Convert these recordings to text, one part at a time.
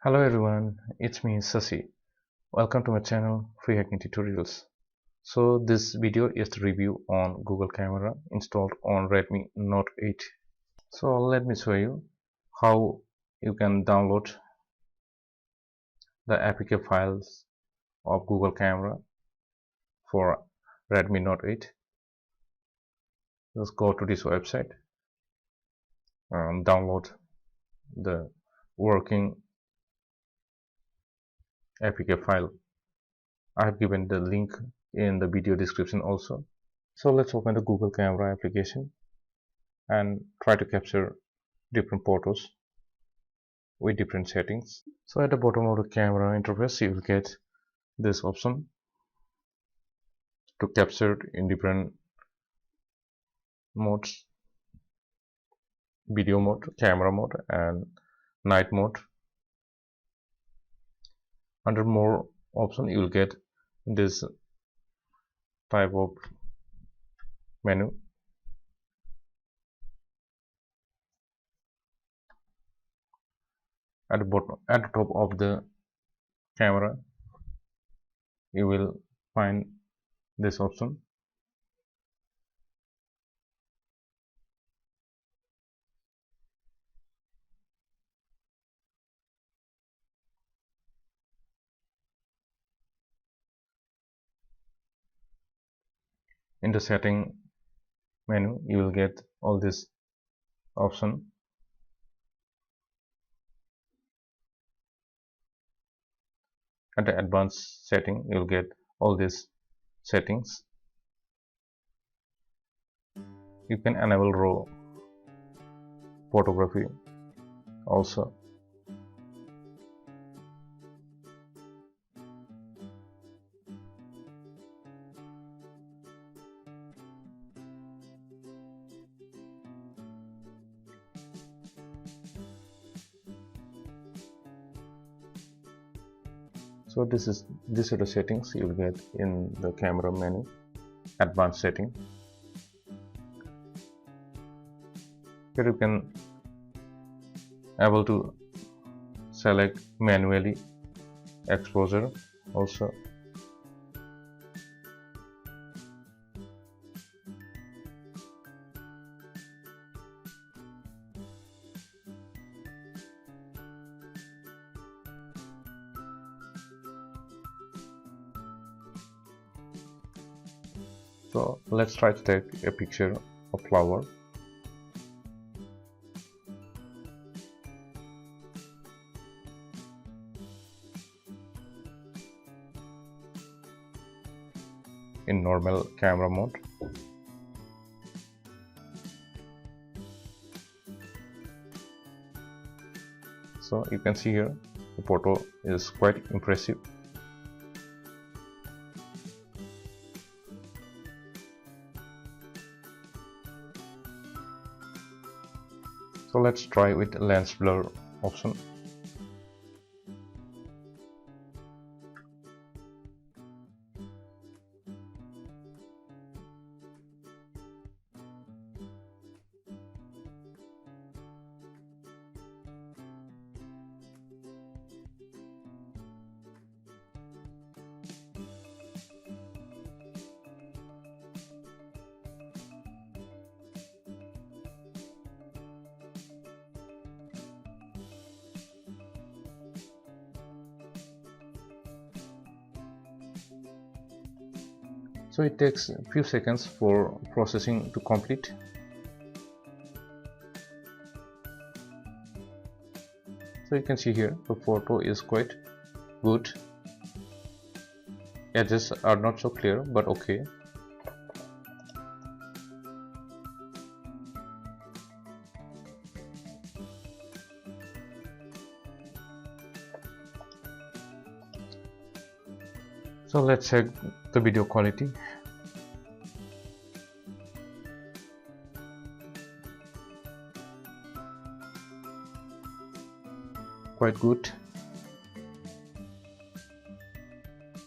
Hello everyone, it's me Sasi. Welcome to my channel Free Hacking Tutorials. So this video is the review on Google Camera installed on Redmi Note 8. So let me show you how you can download the APK files of Google Camera for Redmi Note 8. Just go to this website and download the working APK file. I have given the link in the video description also. So let's open the Google Camera application and try to capture different photos with different settings. So at the bottom of the camera interface you will get this option to capture in different modes: video mode, camera mode and night mode. Under more option you will get this type of menu. At the bottom, at the top of the camera you will find this option. In the setting menu you will get all this option. At the advanced setting you will get all these settings. You can enable raw photography also. So these are the settings you will get in the camera menu, advanced setting. Here you can able to select manually exposure also. So let's try to take a picture of flower. In normal camera mode. So you can see here the photo is quite impressive. So let's try with lens blur option. So it takes a few seconds for processing to complete. So you can see here the photo is quite good. Edges are not so clear, but okay. So let's check the video quality. Quite good.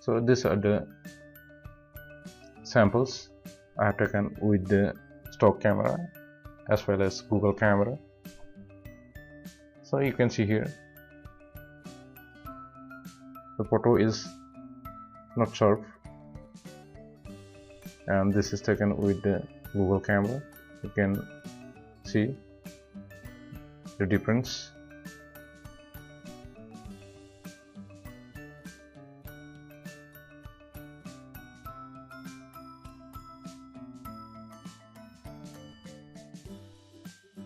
So these are the samples I have taken with the stock camera as well as Google camera. So you can see here The photo is not sharp, and this is taken with the Google camera. You can see the difference.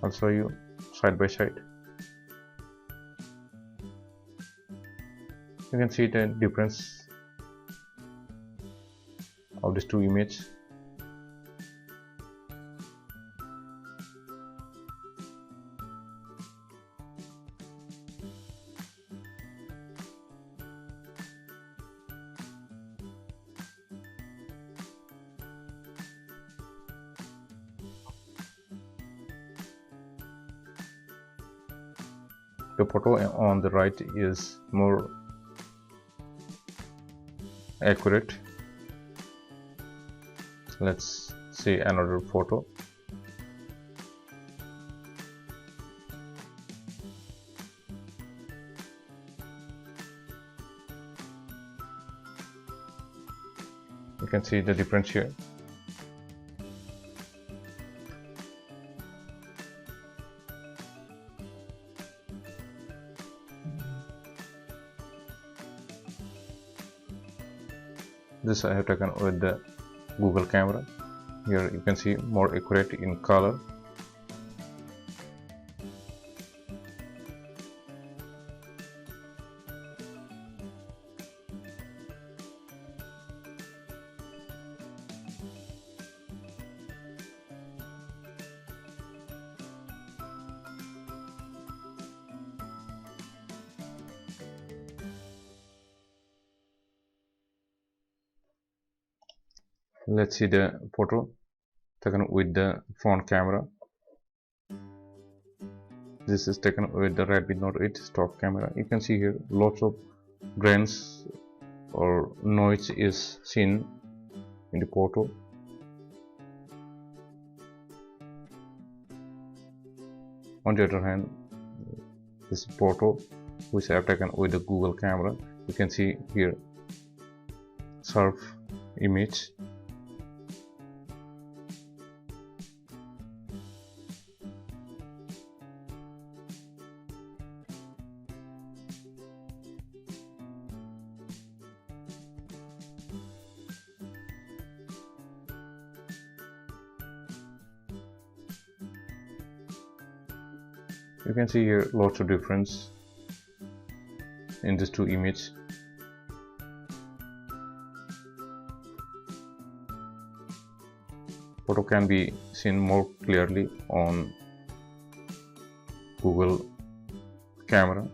I'll show you side by side. You can see the difference of these two images. The photo on the right is more accurate. Let's see another photo. You can see the difference here. This I have taken with the Google camera. Here you can see more accurate in color. Let's see the photo taken with the front camera. This is taken with the Redmi Note 8 stock camera. You can see here lots of grains or noise is seen in the photo. On the other hand, this photo which I have taken with the Google camera, you can see here sharp image. You can see here lots of difference in these two images. Photo can be seen more clearly on Google camera.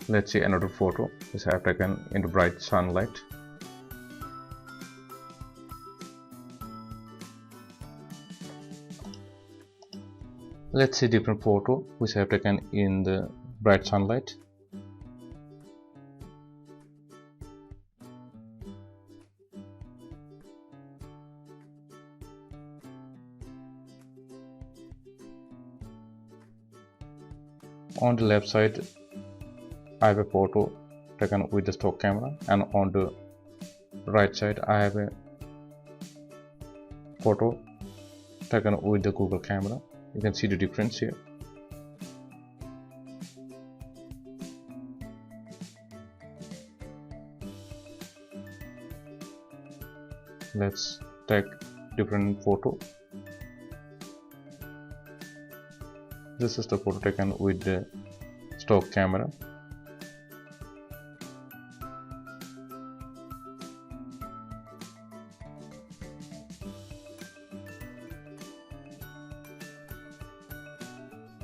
Let's see another photo which I have taken in the bright sunlight. Let's see different photo which I have taken in the bright sunlight. On the left side I have a photo taken with the stock camera, and on the right side I have a photo taken with the Google camera. You can see the difference here. Let's take different photo. This is the photo taken with the stock camera.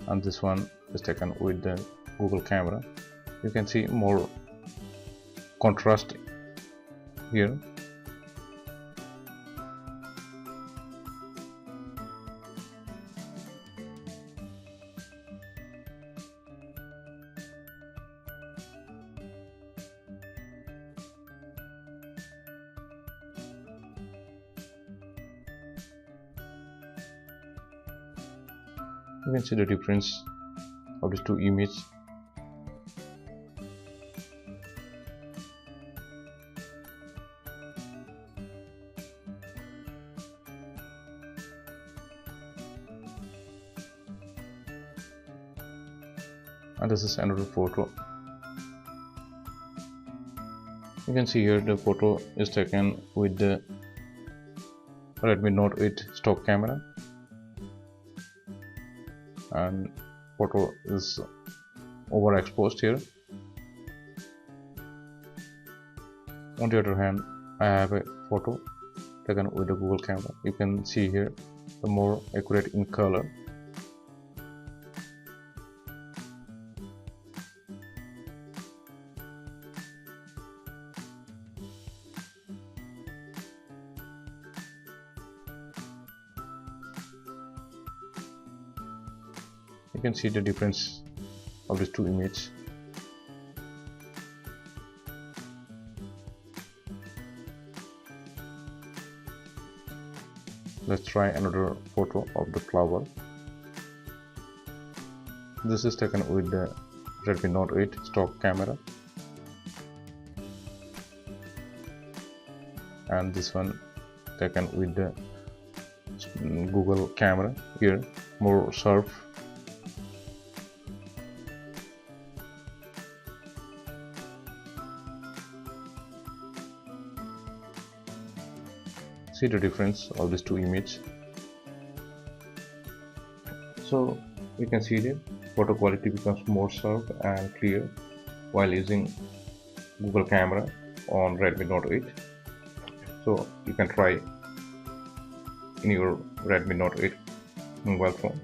And this one is taken with the Google camera. You can see more contrast here. You can see the difference of these two images. And this is another photo. You can see here the photo is taken with the Redmi Note 8 stock camera, and photo is overexposed here. On the other hand, I have a photo taken with the Google camera. You can see here the more accurate in color. You can see the difference of these two images. Let's try another photo of the flower. This is taken with the Redmi Note 8 stock camera, and this one taken with the Google camera. Here more sharp. See the difference of these two images. So you can see the photo quality becomes more sharp and clear while using Google camera on Redmi Note 8. So you can try in your Redmi Note 8 mobile phone.